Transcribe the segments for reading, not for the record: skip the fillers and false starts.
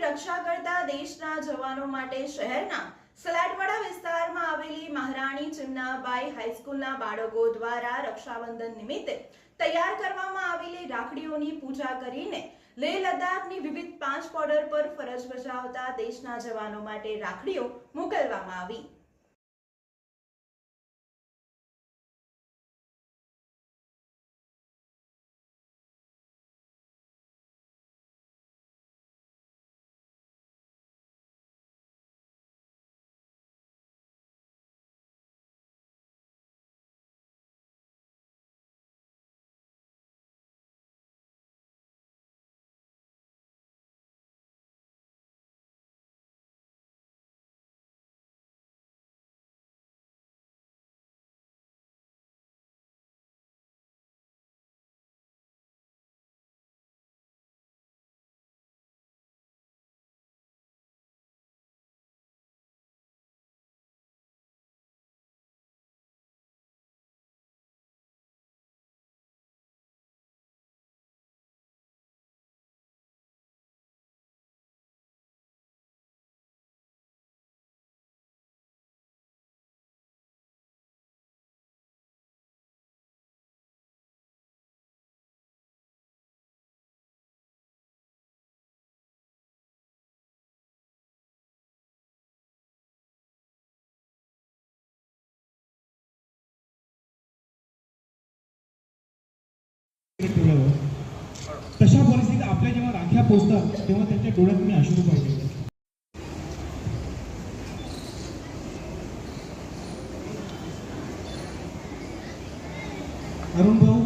रक्षा करता देशना जवानों माटे शहेरना सलाटवाड़ा विस्तारमां आवेली महाराणी चिमनाबाई हाईस्कूलना बाळको द्वारा रक्षाबंधन निमित्ते तैयार करवामां आवेली રાખડીઓની પૂજા કરીને લેહ લદ્દાખની વિવિધ 5 બોર્ડર પર ફરજ બજાવતા દેશના જવાનો માટે રાખડીઓ મોકલવામાં આવી। तशा परिस्थितीत आपल्या जेव्हा राख्या पोचतात तेव्हा त्यांच्या डोळ्यात मी अश्रू पाहिले। अरुण भाऊ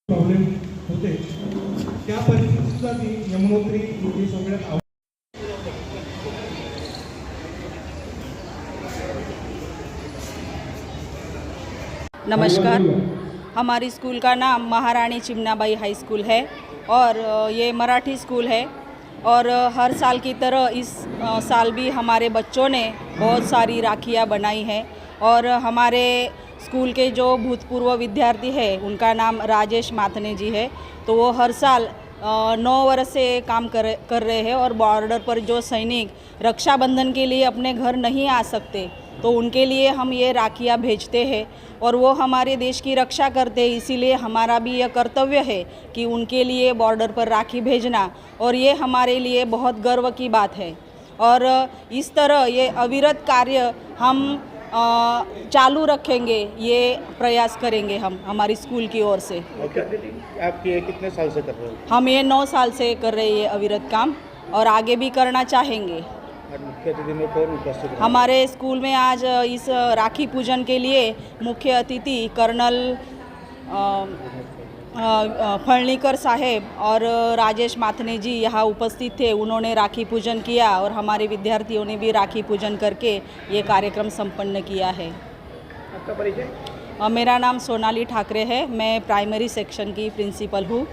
प्रॉब्लेम होते त्या परिस्थितीचा ती यमुनोत्री सगळ्यात नमस्कार। हमारी स्कूल का नाम महाराणी चिमनाबाई हाई स्कूल है और ये मराठी स्कूल है और हर साल की तरह इस साल भी हमारे बच्चों ने बहुत सारी राखियाँ बनाई हैं और हमारे स्कूल के जो भूतपूर्व विद्यार्थी हैं उनका नाम राजेश माथने जी है। तो वो हर साल 9 वर्ष से काम कर रहे हैं और बॉर्डर पर जो सैनिक रक्षाबंधन के लिए अपने घर नहीं आ सकते तो उनके लिए हम ये राखियाँ भेजते हैं और वो हमारे देश की रक्षा करते हैं। इसीलिए हमारा भी यह कर्तव्य है कि उनके लिए बॉर्डर पर राखी भेजना और ये हमारे लिए बहुत गर्व की बात है। और इस तरह ये अविरत कार्य हम चालू रखेंगे, ये प्रयास करेंगे हम हमारी स्कूल की ओर से। आप ये कितने साल से कर रहे हो? हम ये 9 साल से कर रहे हैं ये अविरत काम और आगे भी करना चाहेंगे। मुख्य अतिथि में कौन उपस्थित है? हमारे स्कूल में आज इस राखी पूजन के लिए मुख्य अतिथि कर्नल फलनीकर साहेब और राजेश माथने जी यहाँ उपस्थित थे। उन्होंने राखी पूजन किया और हमारे विद्यार्थियों ने भी राखी पूजन करके ये कार्यक्रम संपन्न किया है। आपका परिचय? मेरा नाम सोनाली ठाकरे है, मैं प्राइमरी सेक्शन की प्रिंसिपल हूँ।